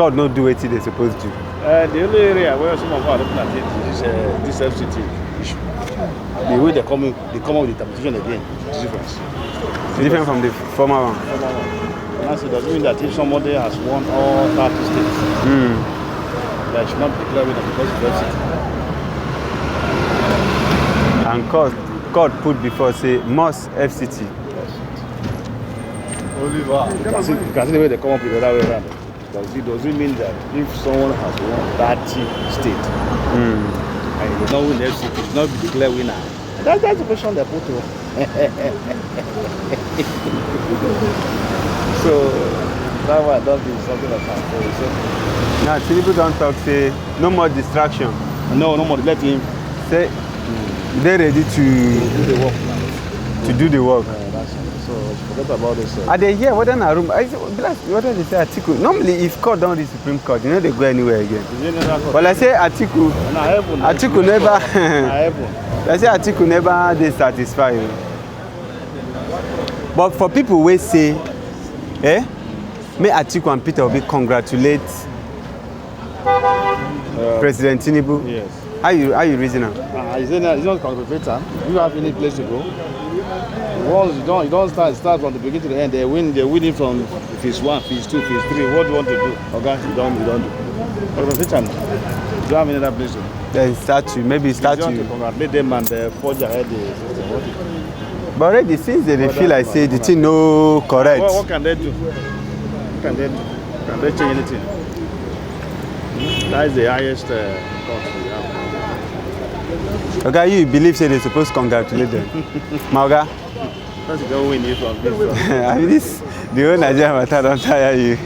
court not do what they're supposed to? The only area where some of our looking at it is this FCT issue. The way they come up with the interpretation again is different. Different from the former one. And so it doesn't mean that if somebody has won all 30 states, that should not be declared winner because of FCT. And court put before say must FCT. You can see the way they come up with the other way around. Because it doesn't mean that if someone has won 30 states and he did not win FCT, he should not be declared winner. That's the question they put to. So that one don't be something like that. Now Tinubu don't talk say no more distraction. No more. Let him say they're ready to do the work. So forget about this. Are they here? What in a room? What do they say? Atiku. Normally, if court don't the Supreme Court, you know they go anywhere again. But I say Atiku. Atiku never. I say Atiku never they satisfy you. But for people who say, may Atiku and Peter Obi congratulate President Tinubu. Yes. How you reason now? It's not congratulating. You have any place to go? Once you don't start from the beginning to the end. They're winning from phase 1, phase 2, phase 3. What do you want to do? Okay, you don't do. Congratulations. Do you have any other place to go? Then start to congratulate them and forge ahead the system. But already since they feel like say the thing no correct. What can they do? What can they do? Can they change anything? That is the highest cost we have. Okay, you believe say they're supposed to congratulate them? Mauga? Because you don't win it from this. I mean, the whole Nigerian matter don't tire you.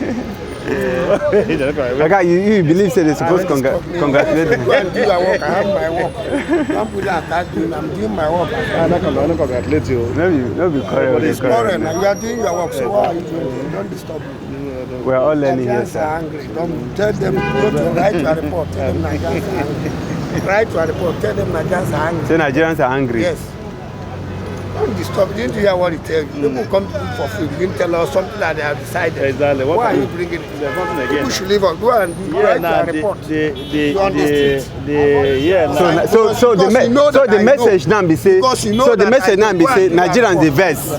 Okay, you believe say they're supposed to congratulate them? Go and do your work. I have my work. Don't put that attack me. I'm doing my work. I'm not congratulate you. No be correct. It's boring. You are doing your work. So why are you doing it? Don't disturb me. We're all learning here, Nigerians are angry. Don't tell them go to write to a report. Tell them Nigerians are angry. Write to a report. Tell them Nigerians are angry. Say Nigerians are angry. Yes. Don't disturb. Didn't you hear what he tells you? People come to look for food. You didn't tell us something that they have decided. Exactly. Why are you bringing it? There's nothing again. People should leave us. Go and write to a report. So the message now be say Nigerians the verse.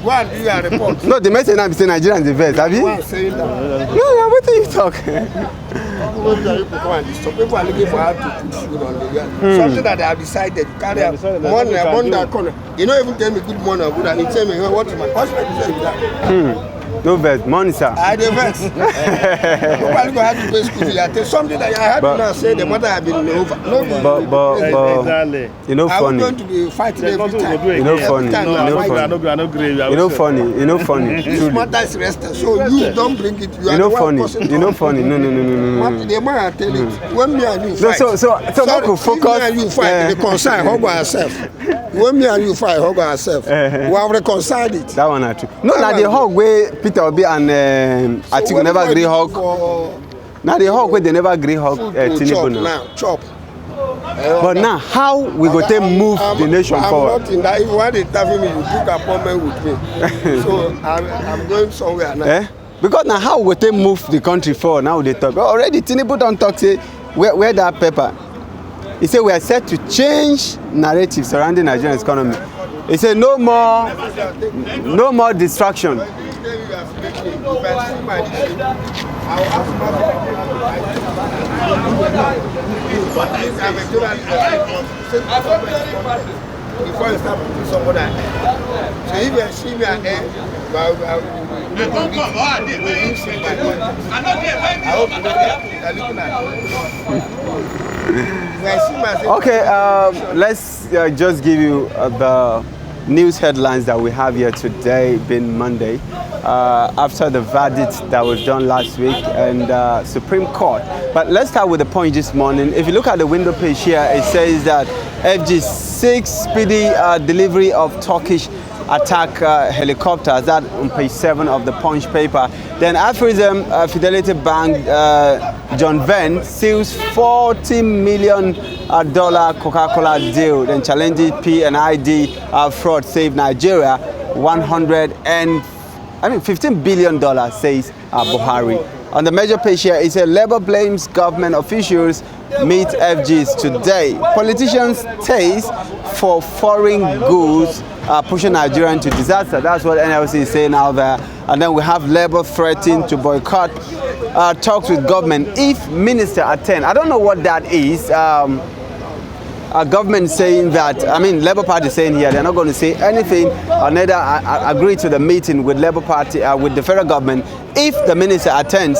Go and do your report. No, the message now be say Nigerians the verse. Have you? Why saying that? No, what are you talking? People are looking for how to put food on the ground. Something that they have decided. Carry out one corner. You don't even tell me good morning or good, and you tell me what is my husband is that. No verse, money sir. I the verse. Nobody go have to pay school fees. I tell something that I had to now say the mother have been over. But you know funny. I'm going to be fighting every time. You know funny. You know funny. This matter is rested, so you don't bring it. You know funny. You know funny. No. The man tell it. When me and you fight. So we could focus. Me and you fight. The concern hug ourselves. When me and you fight, hug ourselves. We have reconciled it. That one not true. No, now the hug where Peter Obi and Atiku never agree hug. Now the hug where they never agree hug Tinubu now. Chop. But now how we go to move the nation forward? I'm not in that. If you want to interview me, you book an appointment with me. So I'm going somewhere now. Because now how we go to move the country forward? Now they talk. Already Tinubu don't talk say where that paper. He said we are set to change narrative surrounding Nigerian economy. He said no more distraction. Before you start putting somebody ahead. So if you see me ahead, I hope you okay, let's just give you the news headlines that we have here today, being Monday, after the verdict that was done last week and Supreme Court. But let's start with the point this morning. If you look at the window page here, it says that FG 6 speedy delivery of Turkish attack helicopters. That on page 7 of the Punch paper. Then Afrism Fidelity Bank John Venn seals $40 million Coca-Cola deal. Then challenges P&ID fraud save Nigeria $15 billion, says Buhari. on the major page here, it said Labour blames government officials meet FGs today. Politicians taste for foreign goods pushing Nigeria into disaster. That's what NLC is saying out there. And then we have Labour threatening to boycott talks with government if minister attend. I don't know what that is. Government saying that, Labour Party saying here they're not going to say anything or neither agree to the meeting with Labour Party, with the federal government if the minister attends.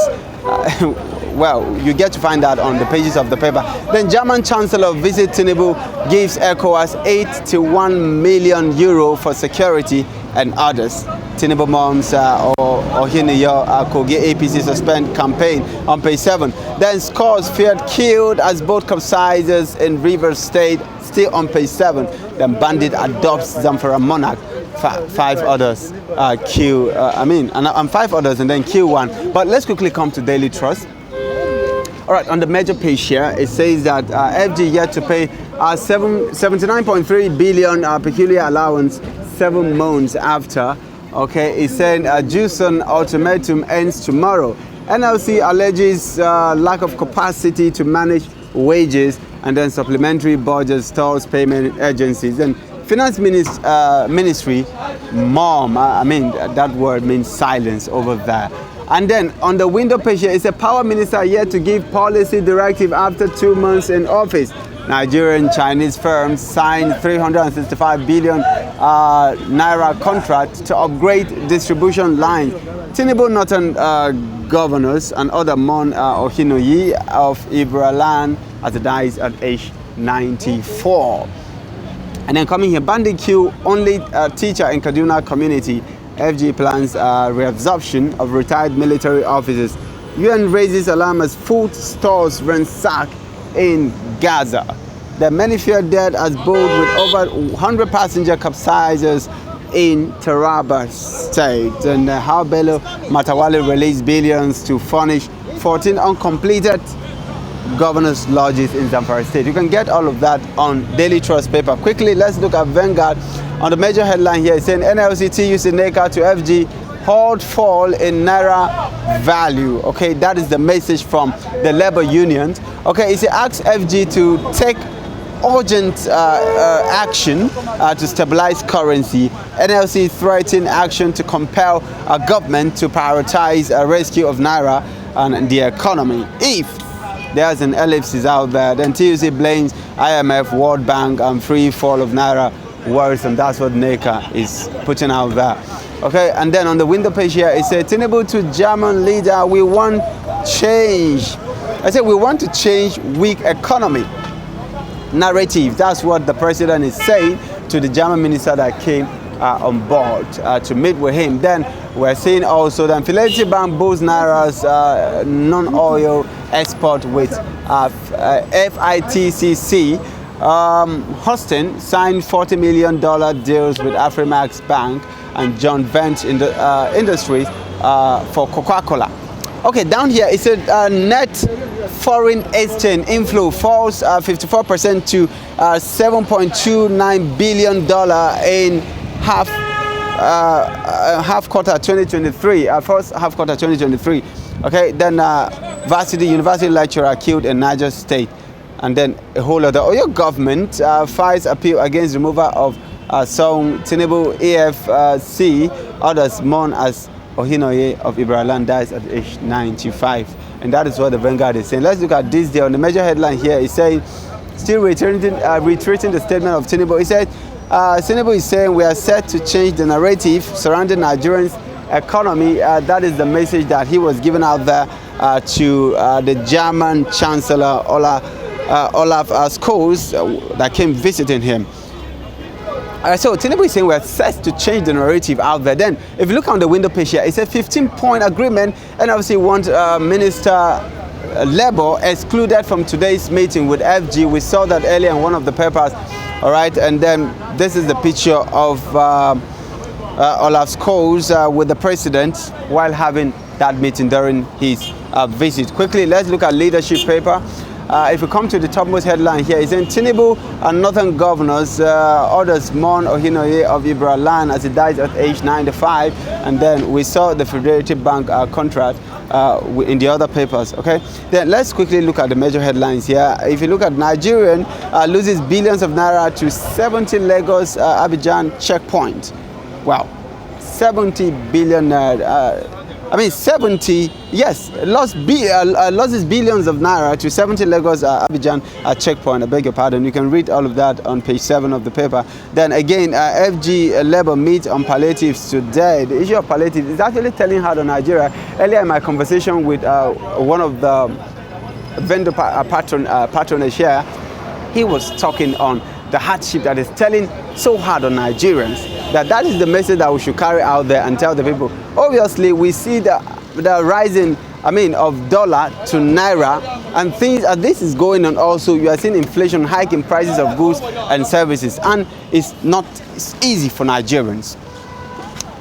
Well, you get to find out on the pages of the paper. Then German Chancellor visit Tinubu, gives ECOWAS 81 million euro for security and others. Tinubu moms Ohiniyo Kogi APC suspend campaign on page 7. Then scores feared killed as boat capsizes in Rivers State, still on page 7. Then bandit adopts Zamfara monarch. Five others kill, and 5 others and then kill 1. But let's quickly come to Daily Trust. All right, on the major page here, it says that FG yet to pay 79.3 billion peculiar allowance 7 months after. Okay, it's saying Juson ultimatum ends tomorrow. NLC alleges lack of capacity to manage wages, and then supplementary budget stalls payment agencies. And Finance Ministry, that word means silence over there. And then on the window page here, it's a power minister yet to give policy directive after 2 months in office. Nigerian Chinese firms signed 365 billion naira contract to upgrade distribution lines. Tinubu Northern governors and other Mon Ohinoyi of Ibraland as he dies at age 94. And then coming here, bandit kill only teacher in Kaduna community. FG plans reabsorption of retired military officers. UN raises alarm as food stores ransack in Gaza. The many fear dead as boat with over 100 passenger capsizes in Taraba State. And how Bello Matawale released billions to furnish 14 uncompleted governors' lodges in Zamfara State. You can get all of that on Daily Trust paper. Quickly, let's look at Vanguard. On the major headline here, it's saying NLCT used NECA to FG hold fall in Naira value. Okay, that is the message from the labor unions. Okay, it's asks FG to take urgent action to stabilize currency. NLC threatened action to compel a government to prioritize a rescue of Naira and the economy. If there's an ellipsis out there, then TUC blames IMF, World Bank, and free fall of Naira worse, and that's what NECA is putting out there. Okay, and then on the window page here, it says Tinubu to German leader, we want change. I said we want to change weak economy narrative. That's what the president is saying to the German minister that came on board to meet with him. Then we're seeing also that Fidelity Bank boosts Naira's non-oil export with FITCC. Houston signed $40 million deals with Afrimax Bank and John Vance in the Industries for Coca-Cola. Okay, down here it said net foreign exchange inflow falls 54% to $7.29 billion in half quarter 2023, first half quarter 2023. Okay, then university lecturer killed in Niger State. And then a whole other Oyo government files appeal against removal of Song Tinubu AFC. Others mourn as Ohinoye of Ibraland dies at age 95. And that is what the Vanguard is saying. Let's look at this day. On the major headline here, it's saying, still reiterating the statement of Tinubu. He said, Tinubu is saying we are set to change the narrative surrounding Nigerians' economy. That is the message that he was giving out there to the German Chancellor Olaf Scholz that came visiting him. So Tinubu is saying we're set to change the narrative out there. Then if you look on the window page here, it's a 15-point agreement, and obviously want Minister Labour excluded from today's meeting with FG. We saw that earlier in one of the papers. All right, and then this is the picture of Olaf Scholz with the president while having that meeting during his visit. Quickly, let's look at leadership paper. if you come to the topmost headline here, it's in Tinubu and northern governors orders mourn Ohinoye of Ibra land as he dies at age 95. And then we saw the Fidelity Bank contract in the other papers. Okay, then let's quickly look at the major headlines here. If you look at Nigerian loses billions of naira to 70 Lagos Abidjan checkpoint. Wow, 70 billion naira. 70, yes, losses billions of naira to 70 Lagos Abidjan checkpoint. I beg your pardon. You can read all of that on page 7 of the paper. Then again, FG Labour meet on palliatives today. The issue of palliatives is actually telling hard on Nigeria. Earlier in my conversation with one of the vendor patronage here, he was talking on the hardship that is telling so hard on Nigerians. That is the message that we should carry out there and tell the people. Obviously, we see the rising, of dollar to naira, and things as this is going on. Also, you are seeing inflation hiking prices of goods and services, and it's not easy for Nigerians.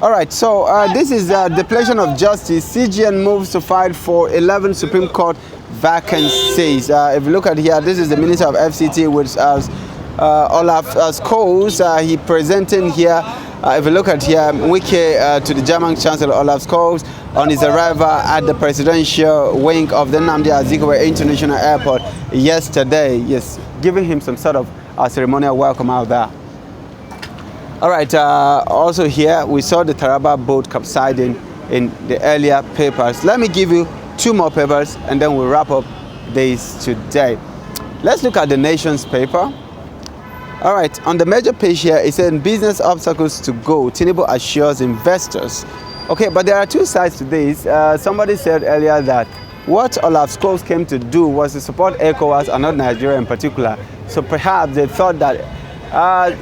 All right, so this is depletion of justice. CGN moves to fight for 11 Supreme Court vacancies. If you look at here, this is the Minister of FCT, which Olaf Scholz. He presenting here. If you look at here, Wike to the German Chancellor Olaf Scholz on his arrival at the presidential wing of the Nnamdi Azikiwe International Airport yesterday. Yes, giving him some sort of ceremonial welcome out there. All right, also here we saw the Taraba boat capsizing in the earlier papers. Let me give you 2 more papers and then we'll wrap up this today. Let's look at the Nation's paper. All right, on the major page here, it said business obstacles to go. Tinubu assures investors. Okay, but there are 2 sides to this. Somebody said earlier that what Olaf Scholz came to do was to support ECOWAS and not Nigeria in particular. So perhaps they thought that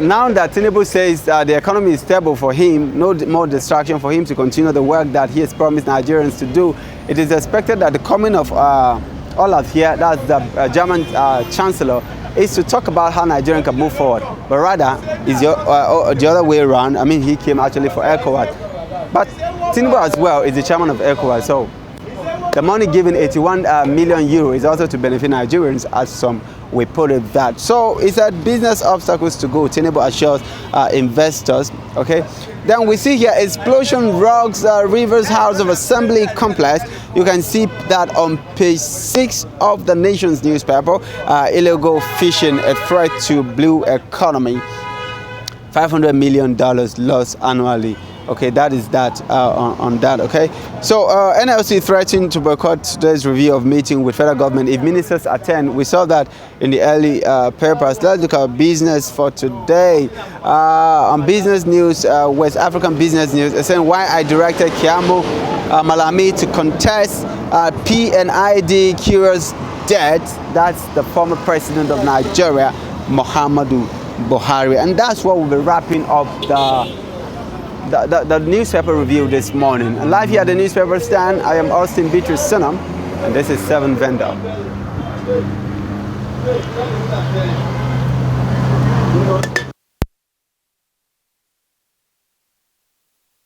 now that Tinubu says the economy is stable for him, no more distraction for him to continue the work that he has promised Nigerians to do, it is expected that the coming of Olaf here, that's the German Chancellor, is to talk about how Nigeria can move forward. But rather, is the other way around. He came actually for ECOWAS. But Tinubu as well is the chairman of ECOWAS. So the money given, 81 million euro, is also to benefit Nigerians, as some we put it that. So it's a business obstacles to go. Tinubu assures investors. Okay. Then we see here explosion rocks Rivers House of Assembly complex. You can see that on page 6 of the Nation's newspaper. Illegal fishing, a threat to blue economy. $500 million lost annually. Okay, that is that on that. Okay, so NLC threatened to boycott today's review of meeting with federal government if ministers attend. We saw that in the early papers. Let's look at business for today. On business news, West African business news, it's saying why I directed Kiambo Malami to contest PNID curious debt. That's the former president of Nigeria, Muhammadu Buhari, and that's what we'll be wrapping up the newspaper review this morning. And live here at the newspaper stand, I am Austin Beatrice Sunam, and this is 7 Vendor.